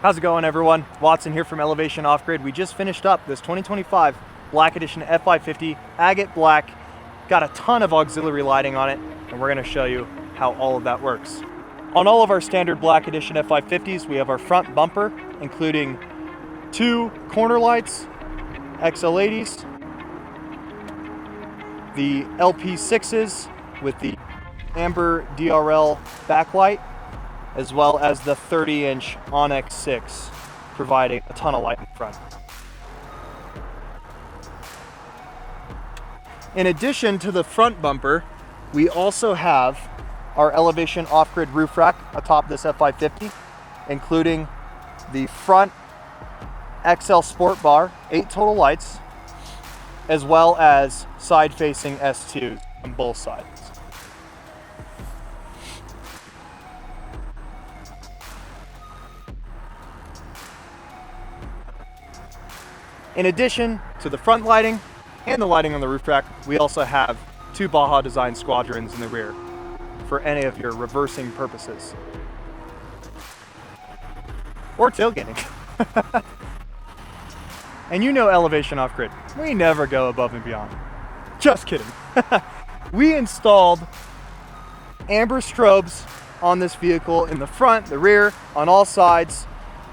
How's it going, everyone? Watson here from Elevation Off-Grid. We just finished up this 2025 Black Edition F-550 agate black. Got a ton of auxiliary lighting on it, and we're going to show you how all of that works. On all of our standard Black Edition F-550s, we have our front bumper, including 2 corner lights, XL80s, the LP6s with the amber DRL backlight, as well as the 30-inch Onyx 6, providing a ton of light in front. In addition to the front bumper, we also have our Elevation Off-Grid roof rack atop this F-550, including the front XL Sport Bar, 8 total lights, as well as side-facing S2s on both sides. In addition to the front lighting and the lighting on the roof rack, we also have 2 Baja Designs squadrons in the rear for any of your reversing purposes. Or tailgating. And you know Elevation Off-Grid, we never go above and beyond. Just kidding. We installed amber strobes on this vehicle in the front, the rear, on all sides.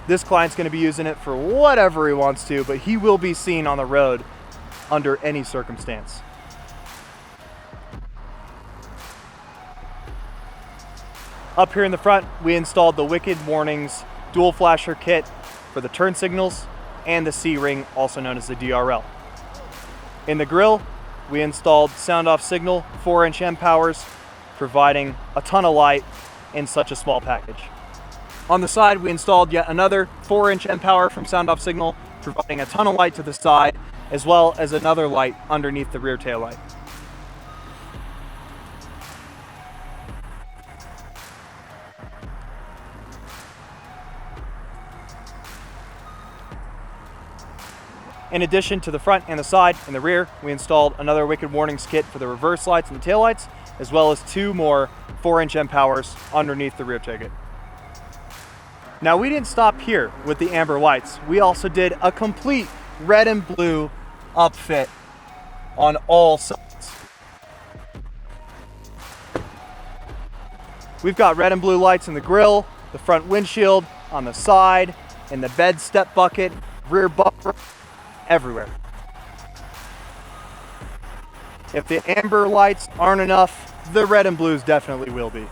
This client's going to be using it for whatever he wants to, but he will be seen on the road under any circumstance. Up here in the front, we installed the Wicked Warnings dual flasher kit for the turn signals and the C-ring, also known as the DRL. In the grille, we installed Soundoff Signal 4-inch M powers, providing a ton of light in such a small package. On the side, we installed yet another 4-inch M power from Soundoff Signal, providing a ton of light to the side, as well as another light underneath the rear tail light. In addition to the front and the side and the rear, we installed another Wicked Warnings kit for the reverse lights and the tail lights, as well as 2 more 4-inch M powers underneath the rear tailgate. Now, we didn't stop here with the amber lights. We also did a complete red and blue upfit on all sides. We've got red and blue lights in the grille, the front windshield, on the side, in the bed step bucket, rear bumper, everywhere. If the amber lights aren't enough, the red and blues definitely will be.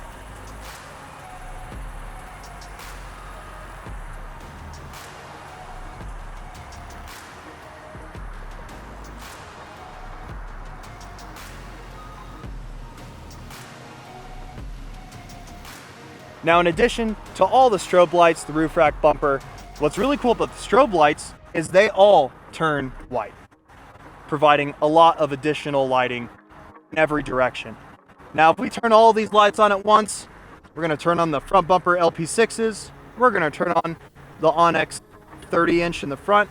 Now, in addition to all the strobe lights, the roof rack bumper, what's really cool about the strobe lights is they all turn white, providing a lot of additional lighting in every direction. Now, if we turn all these lights on at once, we're going to turn on the front bumper LP6s, we're going to turn on the Onyx 30-inch in the front,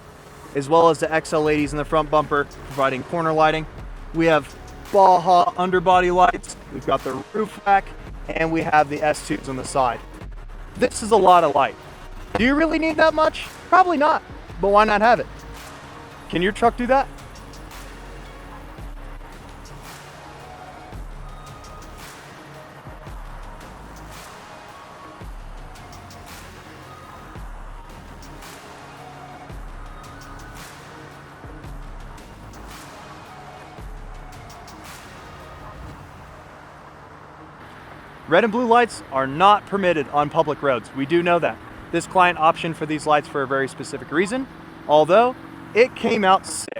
as well as the XL80s in the front bumper, providing corner lighting. We have Baja underbody lights, we've got the roof rack, and we have the S2s on the side. This is a lot of light. Do you really need that much? Probably not, but why not have it? Can your truck do that? Red and blue lights are not permitted on public roads. We do know that. This client optioned for these lights for a very specific reason, although it came out sick.